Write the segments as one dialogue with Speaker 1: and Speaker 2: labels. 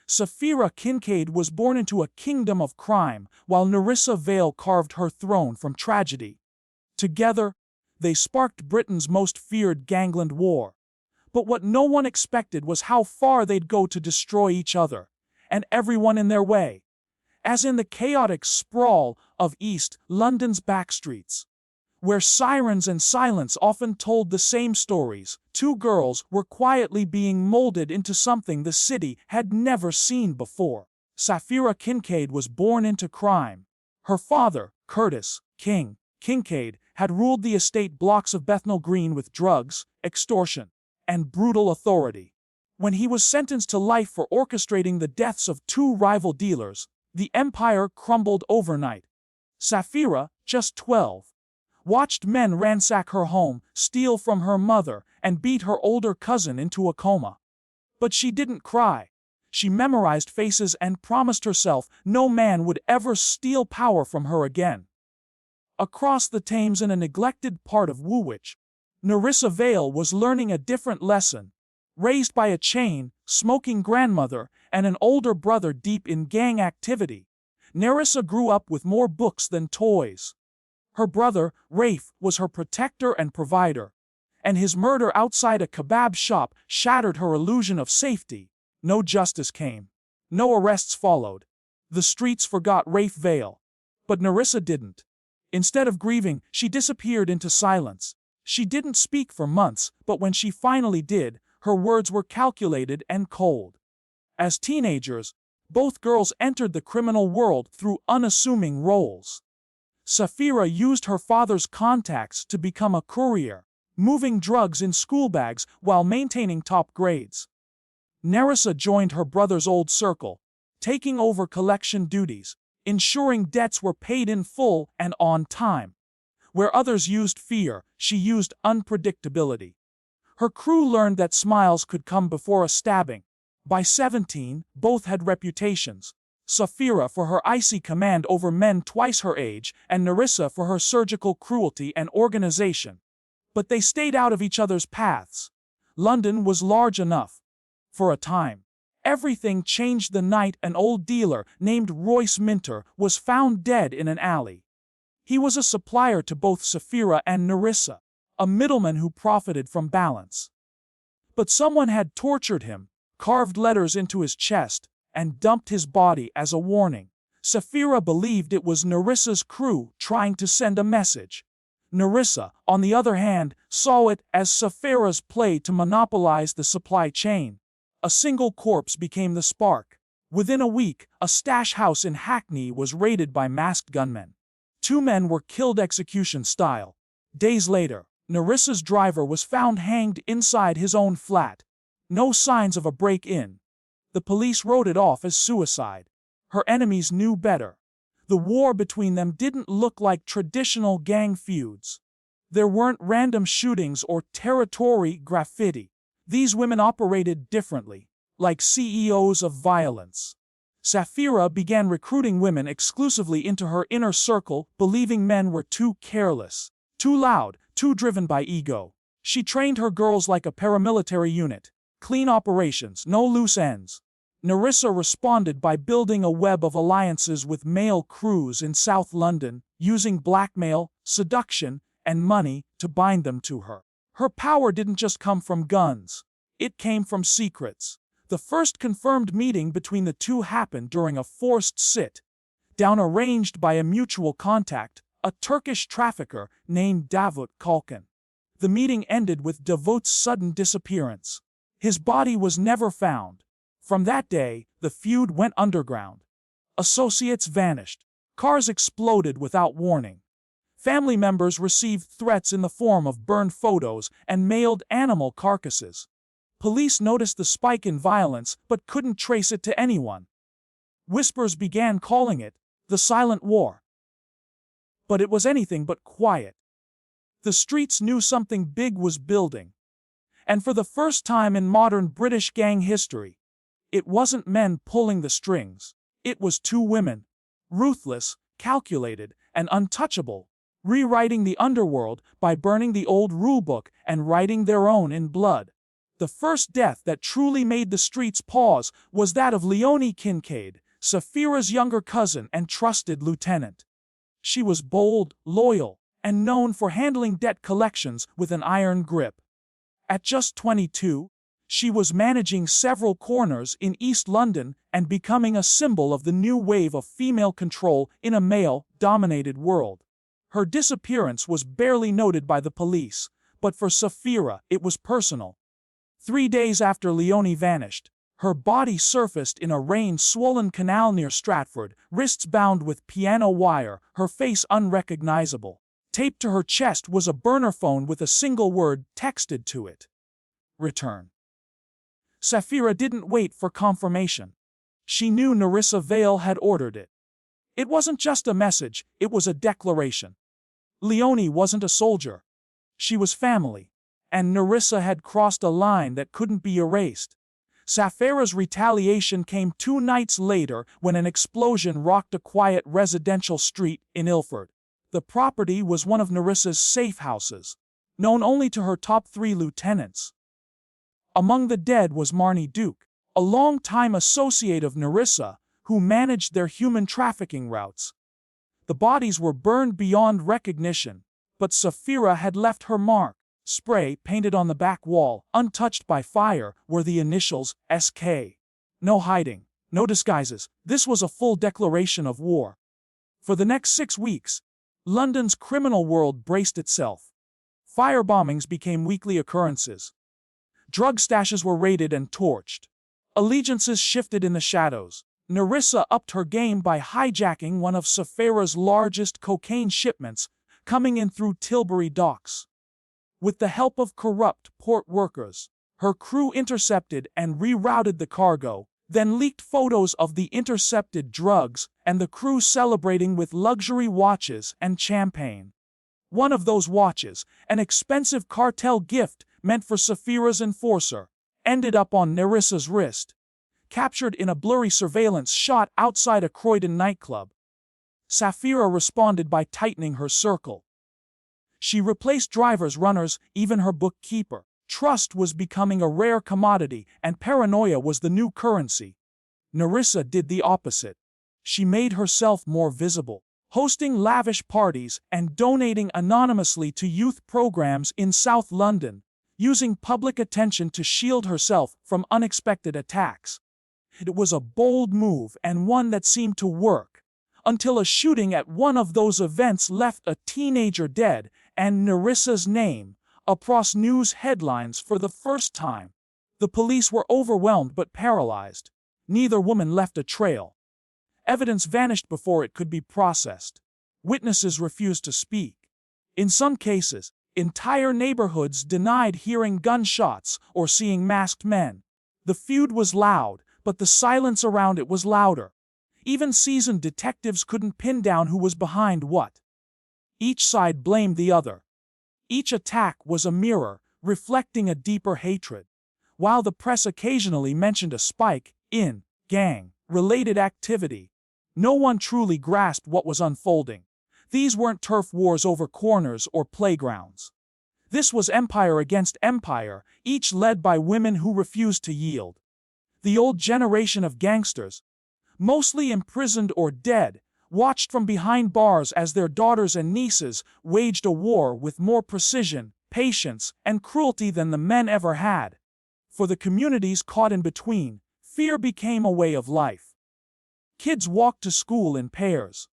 Speaker 1: Sapphira Kincaid was born into a kingdom of crime, while Nerissa Vale carved her throne from tragedy. Together, they sparked Britain's most feared gangland war. But what no one expected was how far they'd go to destroy each other, and everyone in their way. As in the chaotic sprawl of East London's backstreets, where sirens and silence often told the same stories, two girls were quietly being molded into something the city had never seen before. Sapphira Kincaid was born into crime. Her father, Curtis King Kincaid, had ruled the estate blocks of Bethnal Green with drugs, extortion, and brutal authority. When he was sentenced to life for orchestrating the deaths of two rival dealers, the empire crumbled overnight. Sapphira, just 12, watched men ransack her home, steal from her mother, and beat her older cousin into a coma. But she didn't cry. She memorized faces and promised herself no man would ever steal power from her again. Across the Thames in a neglected part of Woolwich, Nerissa Vale was learning a different lesson. Raised by a chain-smoking grandmother and an older brother deep in gang activity, Nerissa grew up with more books than toys. Her brother, Rafe, was her protector and provider, and his murder outside a kebab shop shattered her illusion of safety. No justice came. No arrests followed. The streets forgot Rafe Vale. But Nerissa didn't. Instead of grieving, she disappeared into silence. She didn't speak for months, but when she finally did, her words were calculated and cold. As teenagers, both girls entered the criminal world through unassuming roles. Sapphira used her father's contacts to become a courier, moving drugs in school bags while maintaining top grades. Nerissa joined her brother's old circle, taking over collection duties, ensuring debts were paid in full and on time. Where others used fear, she used unpredictability. Her crew learned that smiles could come before a stabbing. By 17, both had reputations. Sapphira for her icy command over men twice her age, and Nerissa for her surgical cruelty and organization. But they stayed out of each other's paths. London was large enough. For a time. Everything changed the night an old dealer named Royce Minter was found dead in an alley. He was a supplier to both Sapphira and Nerissa, a middleman who profited from balance. But someone had tortured him, carved letters into his chest, and dumped his body as a warning. Sapphira believed it was Nerissa's crew trying to send a message. Nerissa, on the other hand, saw it as Sapphira's play to monopolize the supply chain. A single corpse became the spark. Within a week, a stash house in Hackney was raided by masked gunmen. 2 men were killed execution style. Days later, Nerissa's driver was found hanged inside his own flat. No signs of a break-in. The police wrote it off as suicide. Her enemies knew better. The war between them didn't look like traditional gang feuds. There weren't random shootings or territory graffiti. These women operated differently, like CEOs of violence. Sapphira began recruiting women exclusively into her inner circle, believing men were too careless, too loud, too driven by ego. She trained her girls like a paramilitary unit. Clean operations, no loose ends. Nerissa responded by building a web of alliances with male crews in South London, using blackmail, seduction, and money to bind them to her. Her power didn't just come from guns. It came from secrets. The first confirmed meeting between the two happened during a forced sit-down arranged by a mutual contact, a Turkish trafficker named Davut Kalkan. The meeting ended with Davut's sudden disappearance. His body was never found. From that day, the feud went underground. Associates vanished. Cars exploded without warning. Family members received threats in the form of burned photos and mailed animal carcasses. Police noticed the spike in violence but couldn't trace it to anyone. Whispers began calling it the Silent War. But it was anything but quiet. The streets knew something big was building. And for the first time in modern British gang history, it wasn't men pulling the strings. It was 2 women, ruthless, calculated, and untouchable, rewriting the underworld by burning the old rulebook and writing their own in blood. The first death that truly made the streets pause was that of Leonie Kincaid, Sapphira's younger cousin and trusted lieutenant. She was bold, loyal, and known for handling debt collections with an iron grip. At just 22, she was managing several corners in East London and becoming a symbol of the new wave of female control in a male-dominated world. Her disappearance was barely noted by the police, but for Sapphira it was personal. 3 days after Leonie vanished, her body surfaced in a rain-swollen canal near Stratford, wrists bound with piano wire, her face unrecognizable. Taped to her chest was a burner phone with a single word texted to it: return. Sapphira didn't wait for confirmation. She knew Narissa Vale had ordered it. It wasn't just a message, it was a declaration. Leonie wasn't a soldier. She was family, and Narissa had crossed a line that couldn't be erased. Sapphira's retaliation came 2 nights later when an explosion rocked a quiet residential street in Ilford. The property was one of Narissa's safe houses, known only to her top 3 lieutenants. Among the dead was Marnie Duke, a long-time associate of Narissa, who managed their human trafficking routes. The bodies were burned beyond recognition, but Sapphira had left her mark. Spray painted on the back wall, untouched by fire, were the initials SK. No hiding, no disguises, this was a full declaration of war. For the next 6 weeks, London's criminal world braced itself. Firebombings became weekly occurrences. Drug stashes were raided and torched. Allegiances shifted in the shadows. Narissa upped her game by hijacking one of Sapphira's largest cocaine shipments, coming in through Tilbury docks. With the help of corrupt port workers, her crew intercepted and rerouted the cargo, then leaked photos of the intercepted drugs and the crew celebrating with luxury watches and champagne. One of those watches, an expensive cartel gift meant for Sapphira's enforcer, ended up on Narissa's wrist, captured in a blurry surveillance shot outside a Croydon nightclub. Sapphira responded by tightening her circle. She replaced drivers, runners, even her bookkeeper. Trust was becoming a rare commodity, and paranoia was the new currency. Narissa did the opposite. She made herself more visible, hosting lavish parties and donating anonymously to youth programs in South London, using public attention to shield herself from unexpected attacks. It was a bold move and one that seemed to work, until a shooting at one of those events left a teenager dead, and Narissa's name across news headlines for the first time. The police were overwhelmed but paralyzed. Neither woman left a trail. Evidence vanished before it could be processed. Witnesses refused to speak. In some cases, entire neighborhoods denied hearing gunshots or seeing masked men. The feud was loud, but the silence around it was louder. Even seasoned detectives couldn't pin down who was behind what. Each side blamed the other. Each attack was a mirror, reflecting a deeper hatred. While the press occasionally mentioned a spike in gang-related activity, no one truly grasped what was unfolding. These weren't turf wars over corners or playgrounds. This was empire against empire, each led by women who refused to yield. The old generation of gangsters, mostly imprisoned or dead, watched from behind bars as their daughters and nieces waged a war with more precision, patience, and cruelty than the men ever had. For the communities caught in between, fear became a way of life. Kids walked to school in pairs.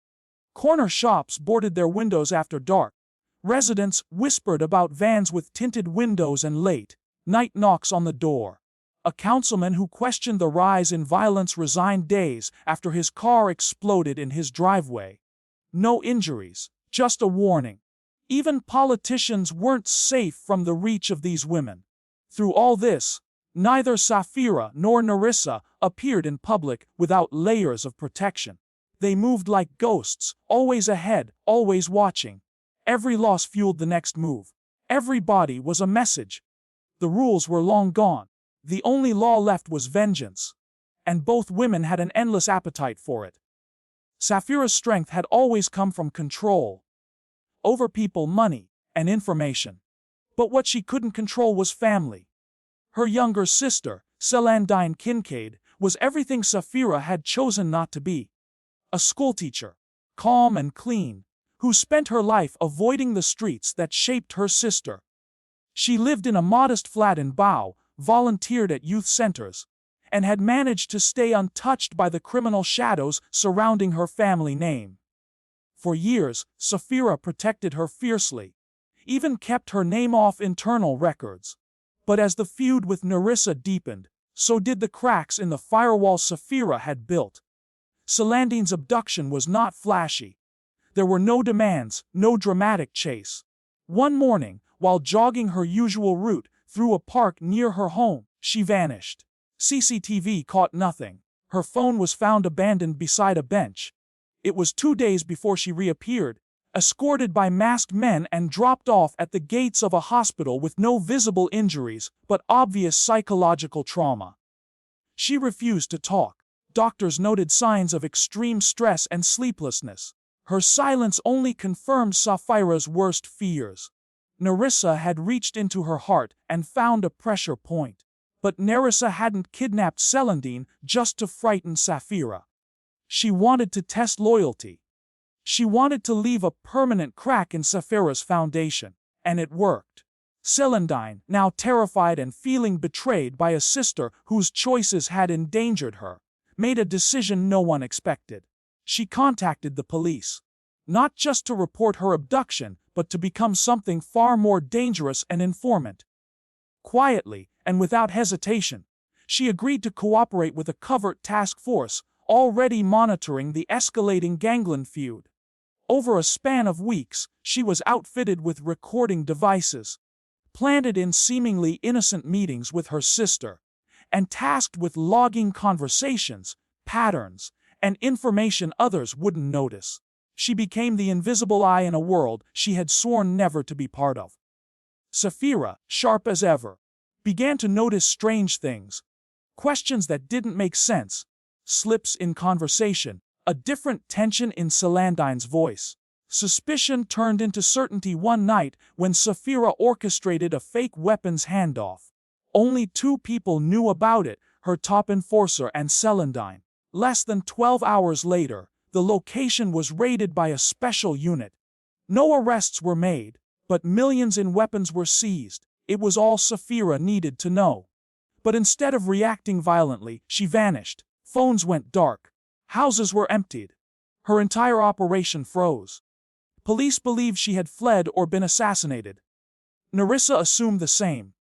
Speaker 1: Corner shops boarded their windows after dark. Residents whispered about vans with tinted windows and late-night knocks on the door. A councilman who questioned the rise in violence resigned days after his car exploded in his driveway. No injuries, just a warning. Even politicians weren't safe from the reach of these women. Through all this, neither Sapphira nor Narissa appeared in public without layers of protection. They moved like ghosts, always ahead, always watching. Every loss fueled the next move. Every body was a message. The rules were long gone. The only law left was vengeance. And both women had an endless appetite for it. Sapphira's strength had always come from control. Over people, money, and information. But what she couldn't control was family. Her younger sister, Celandine Kincaid, was everything Sapphira had chosen not to be. A schoolteacher, calm and clean, who spent her life avoiding the streets that shaped her sister. She lived in a modest flat in Bow, volunteered at youth centers, and had managed to stay untouched by the criminal shadows surrounding her family name. For years, Sapphira protected her fiercely, even kept her name off internal records. But as the feud with Narissa deepened, so did the cracks in the firewall Sapphira had built. Celandine's abduction was not flashy. There were no demands, no dramatic chase. One morning, while jogging her usual route through a park near her home, she vanished. CCTV caught nothing. Her phone was found abandoned beside a bench. It was 2 days before she reappeared, escorted by masked men and dropped off at the gates of a hospital with no visible injuries, but obvious psychological trauma. She refused to talk. Doctors noted signs of extreme stress and sleeplessness. Her silence only confirmed Sapphira's worst fears. Narissa had reached into her heart and found a pressure point. But Narissa hadn't kidnapped Celandine just to frighten Sapphira. She wanted to test loyalty. She wanted to leave a permanent crack in Sapphira's foundation. And it worked. Celandine, now terrified and feeling betrayed by a sister whose choices had endangered her, made a decision no one expected. She contacted the police. Not just to report her abduction, but to become something far more dangerous, an informant. Quietly, and without hesitation, she agreed to cooperate with a covert task force already monitoring the escalating Gangland feud. Over a span of weeks, she was outfitted with recording devices, planted in seemingly innocent meetings with her sister, and tasked with logging conversations, patterns, and information others wouldn't notice. She became the invisible eye in a world she had sworn never to be part of. Sapphira, sharp as ever, began to notice strange things. Questions that didn't make sense, slips in conversation, a different tension in Celandine's voice. Suspicion turned into certainty one night when Sapphira orchestrated a fake weapons handoff. Only 2 people knew about it, her top enforcer and Celandine. Less than 12 hours later, the location was raided by a special unit. No arrests were made, but millions in weapons were seized. It was all Sapphira needed to know. But instead of reacting violently, she vanished. Phones went dark. Houses were emptied. Her entire operation froze. Police believed she had fled or been assassinated. Narissa assumed the same.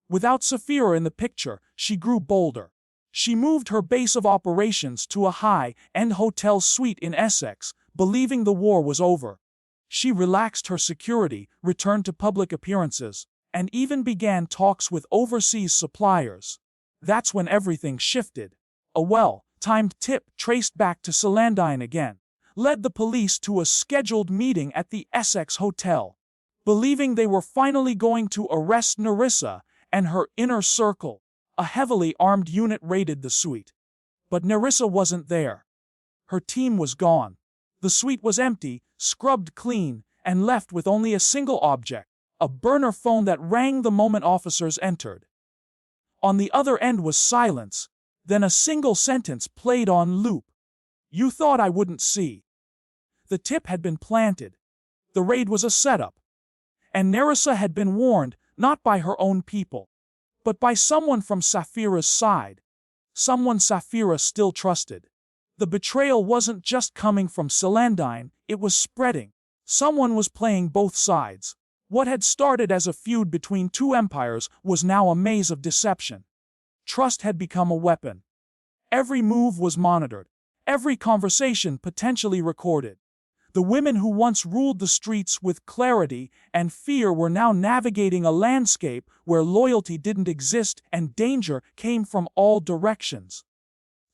Speaker 1: Without Sapphira in the picture, she grew bolder. She moved her base of operations to a high-end hotel suite in Essex, believing the war was over. She relaxed her security, returned to public appearances, and even began talks with overseas suppliers. That's when everything shifted. A well-timed tip traced back to Celandine again led the police to a scheduled meeting at the Essex Hotel. Believing they were finally going to arrest Narissa and her inner circle, a heavily armed unit raided the suite. But Narissa wasn't there. Her team was gone. The suite was empty, scrubbed clean, and left with only a single object, a burner phone that rang the moment officers entered. On the other end was silence, then a single sentence played on loop. "You thought I wouldn't see." The tip had been planted. The raid was a setup. And Narissa had been warned, not by her own people, but by someone from Sapphira's side. Someone Sapphira still trusted. The betrayal wasn't just coming from Celandine, it was spreading. Someone was playing both sides. What had started as a feud between 2 empires was now a maze of deception. Trust had become a weapon. Every move was monitored. Every conversation potentially recorded. The women who once ruled the streets with clarity and fear were now navigating a landscape where loyalty didn't exist and danger came from all directions.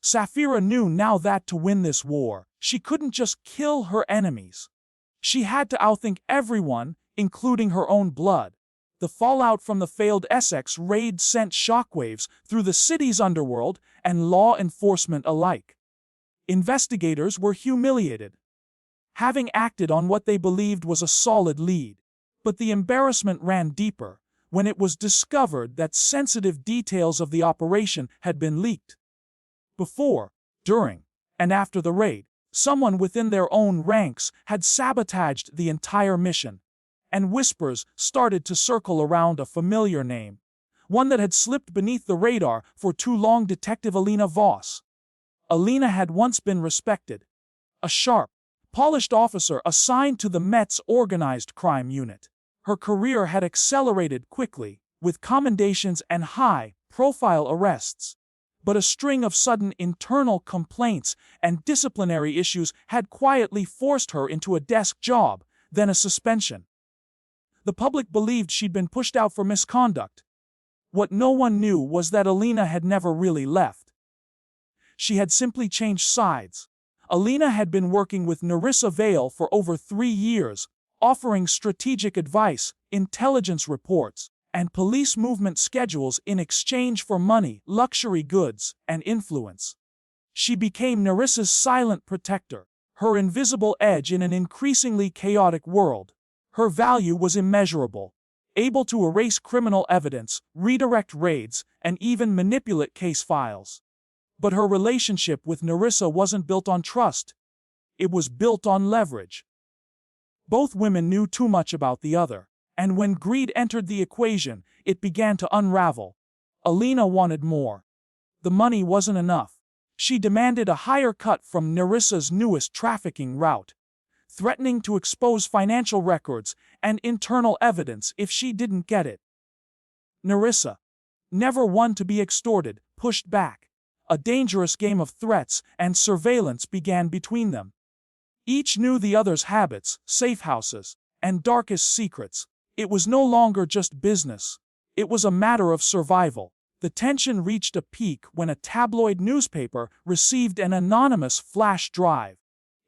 Speaker 1: Sapphira knew now that to win this war, she couldn't just kill her enemies. She had to outthink everyone, including her own blood. The fallout from the failed Essex raid sent shockwaves through the city's underworld and law enforcement alike. Investigators were humiliated, having acted on what they believed was a solid lead. But the embarrassment ran deeper. when it was discovered that sensitive details of the operation had been leaked. Before, during, and after the raid, someone within their own ranks had sabotaged the entire mission, and whispers started to circle around a familiar name, one that had slipped beneath the radar for too long: Detective Alina Voss. Alina had once been respected, a sharp, polished officer assigned to the Met's organized crime unit. Her career had accelerated quickly, with commendations and high-profile arrests. But a string of sudden internal complaints and disciplinary issues had quietly forced her into a desk job, then a suspension. The public believed she'd been pushed out for misconduct. What no one knew was that Alina had never really left. She had simply changed sides. Alina had been working with Narissa Vale for over 3 years, offering strategic advice, intelligence reports, and police movement schedules in exchange for money, luxury goods, and influence. She became Narissa's silent protector, her invisible edge in an increasingly chaotic world. Her value was immeasurable, able to erase criminal evidence, redirect raids, and even manipulate case files. But her relationship with Narissa wasn't built on trust. It was built on leverage. Both women knew too much about the other, and when greed entered the equation, it began to unravel. Alina wanted more. The money wasn't enough. She demanded a higher cut from Narissa's newest trafficking route, threatening to expose financial records and internal evidence if she didn't get it. Narissa, never one to be extorted, pushed back. A dangerous game of threats and surveillance began between them. Each knew the other's habits, safe houses, and darkest secrets. It was no longer just business. It was a matter of survival. The tension reached a peak when a tabloid newspaper received an anonymous flash drive.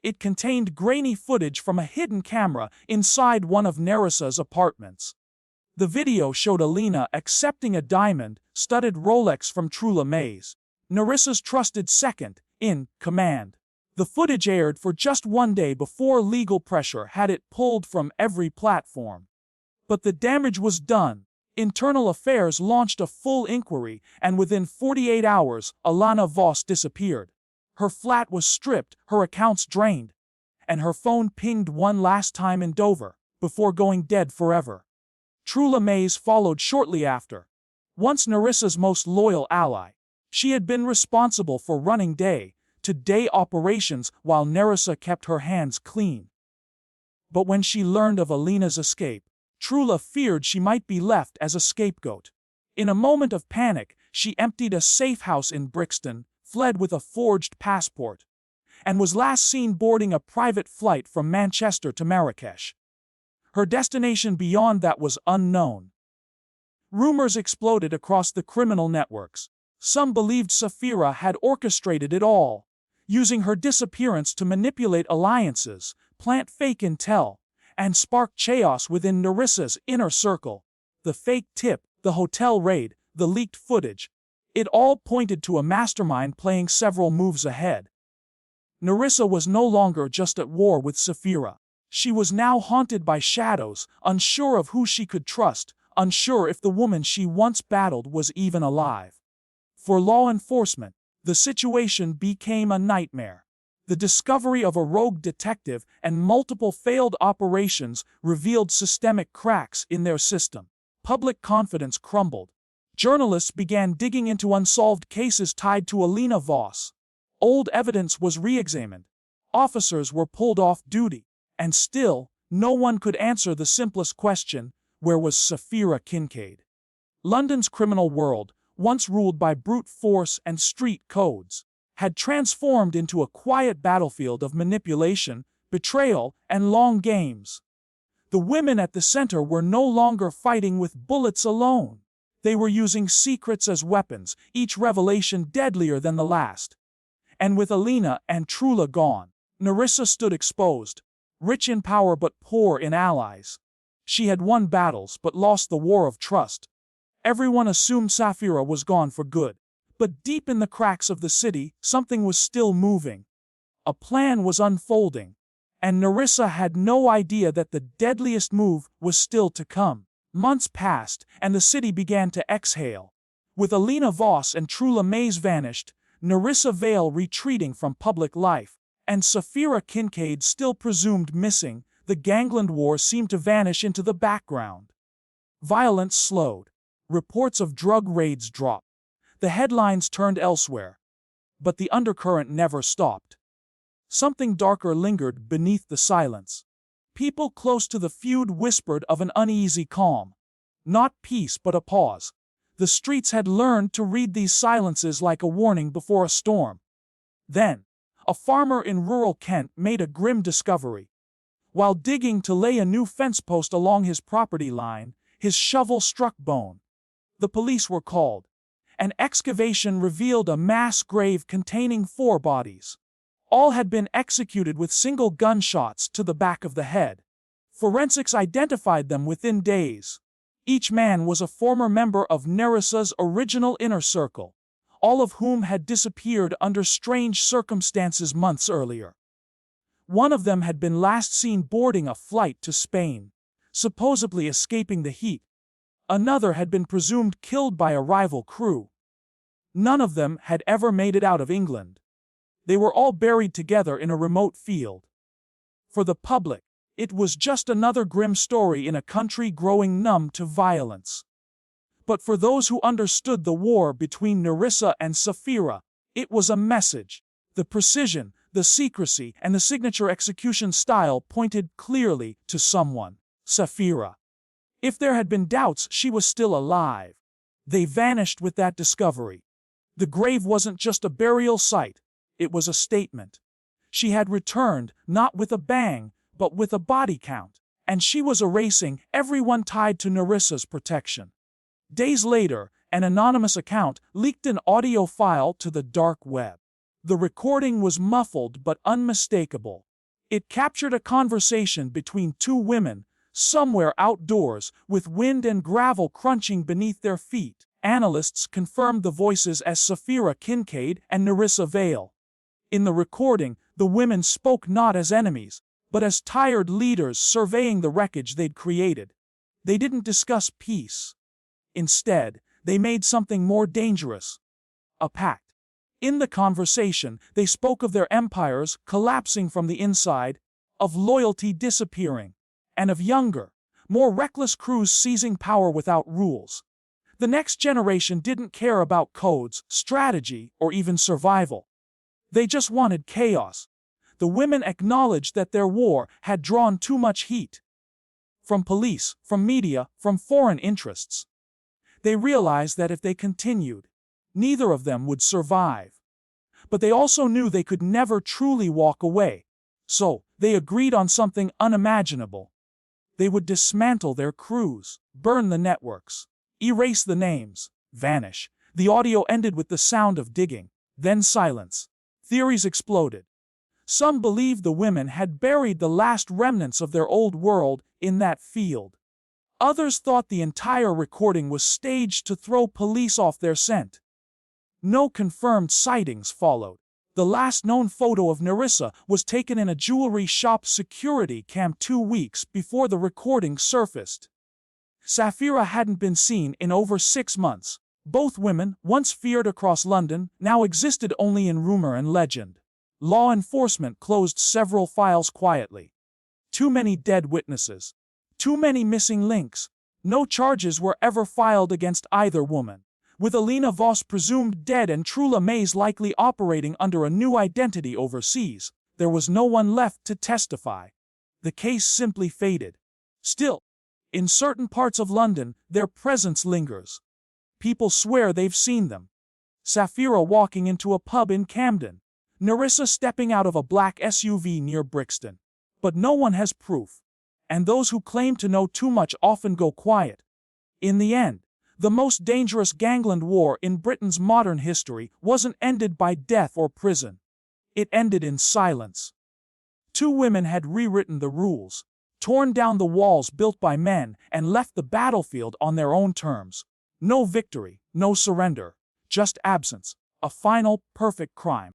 Speaker 1: It contained grainy footage from a hidden camera inside one of Narissa's apartments. The video showed Alina accepting a diamond-studded Rolex from Trula Mays, Narissa's trusted second-in-command. The footage aired for just 1 day before legal pressure had it pulled from every platform. But the damage was done. Internal Affairs launched a full inquiry, and within 48 hours, Alina Voss disappeared. Her flat was stripped, her accounts drained, and her phone pinged one last time in Dover, before going dead forever. Trula Mays followed shortly after. Once Narissa's most loyal ally, she had been responsible for running day-to-day operations while Narissa kept her hands clean. But when she learned of Alina's escape, Trula feared she might be left as a scapegoat. In a moment of panic, she emptied a safe house in Brixton, fled with a forged passport, and was last seen boarding a private flight from Manchester to Marrakesh. Her destination beyond that was unknown. Rumors exploded across the criminal networks. Some believed Safira had orchestrated it all, using her disappearance to manipulate alliances, plant fake intel, and spark chaos within Narissa's inner circle. The fake tip, the hotel raid, the leaked footage, it all pointed to a mastermind playing several moves ahead. Narissa was no longer just at war with Safira. She was now haunted by shadows, unsure of who she could trust, unsure if the woman she once battled was even alive. For law enforcement, the situation became a nightmare. The discovery of a rogue detective and multiple failed operations revealed systemic cracks in their system. Public confidence crumbled. Journalists began digging into unsolved cases tied to Alina Voss. Old evidence was re-examined. Officers were pulled off duty. And still, no one could answer the simplest question: where was Safira Kincaid? London's criminal world, once ruled by brute force and street codes, had transformed into a quiet battlefield of manipulation, betrayal, and long games. The women at the center were no longer fighting with bullets alone. They were using secrets as weapons, each revelation deadlier than the last. And with Alina and Trula gone, Narissa stood exposed, rich in power but poor in allies. She had won battles but lost the war of trust. Everyone assumed Safira was gone for good. But deep in the cracks of the city, something was still moving. A plan was unfolding. And Narissa had no idea that the deadliest move was still to come. Months passed, and the city began to exhale. With Alina Voss and Trula Mays vanished, Narissa Vale retreating from public life, and Sapphira Kincaid still presumed missing, the Gangland War seemed to vanish into the background. Violence slowed. Reports of drug raids dropped. The headlines turned elsewhere. But the undercurrent never stopped. Something darker lingered beneath the silence. People close to the feud whispered of an uneasy calm. Not peace, but a pause. The streets had learned to read these silences like a warning before a storm. Then, a farmer in rural Kent made a grim discovery. While digging to lay a new fence post along his property line, his shovel struck bone. The police were called. An excavation revealed a mass grave containing 4 bodies. All had been executed with single gunshots to the back of the head. Forensics identified them within days. Each man was a former member of Narissa's original inner circle, all of whom had disappeared under strange circumstances months earlier. One of them had been last seen boarding a flight to Spain, supposedly escaping the heat. Another had been presumed killed by a rival crew. None of them had ever made it out of England. They were all buried together in a remote field. For the public, it was just another grim story in a country growing numb to violence. But for those who understood the war between Narissa and Sapphira, it was a message. The precision, the secrecy, and the signature execution style pointed clearly to someone: Sapphira. If there had been doubts, she was still alive. They vanished with that discovery. The grave wasn't just a burial site, it was a statement. She had returned, not with a bang, but with a body count, and she was erasing everyone tied to Narissa's protection. Days later, an anonymous account leaked an audio file to the dark web. The recording was muffled but unmistakable. It captured a conversation between 2 women, somewhere outdoors, with wind and gravel crunching beneath their feet. Analysts confirmed the voices as Sapphira Kincaid and Narissa Vale. In the recording, the women spoke not as enemies, but as tired leaders surveying the wreckage they'd created. They didn't discuss peace. Instead, they made something more dangerous: a pact. In the conversation, they spoke of their empires collapsing from the inside, of loyalty disappearing, and of younger, more reckless crews seizing power without rules. The next generation didn't care about codes, strategy, or even survival. They just wanted chaos. The women acknowledged that their war had drawn too much heat. From police, from media, from foreign interests. They realized that if they continued, neither of them would survive. But they also knew they could never truly walk away. So, they agreed on something unimaginable. They would dismantle their crews, burn the networks, erase the names, vanish. The audio ended with the sound of digging, then silence. Theories exploded. Some believed the women had buried the last remnants of their old world in that field. Others thought the entire recording was staged to throw police off their scent. No confirmed sightings followed. The last known photo of Narissa was taken in a jewelry shop security cam 2 weeks before the recording surfaced. Sapphira hadn't been seen in over 6 months. Both women, once feared across London, now existed only in rumor and legend. Law enforcement closed several files quietly. Too many dead witnesses. Too many missing links. No charges were ever filed against either woman. With Alina Voss presumed dead and Trula Mays likely operating under a new identity overseas, there was no one left to testify. The case simply faded. Still, in certain parts of London, their presence lingers. People swear they've seen them. Sapphira walking into a pub in Camden. Narissa stepping out of a black SUV near Brixton. But no one has proof. And those who claim to know too much often go quiet. In the end, the most dangerous gangland war in Britain's modern history wasn't ended by death or prison. It ended in silence. 2 women had rewritten the rules, torn down the walls built by men, and left the battlefield on their own terms. No victory, no surrender, just absence, a final, perfect crime.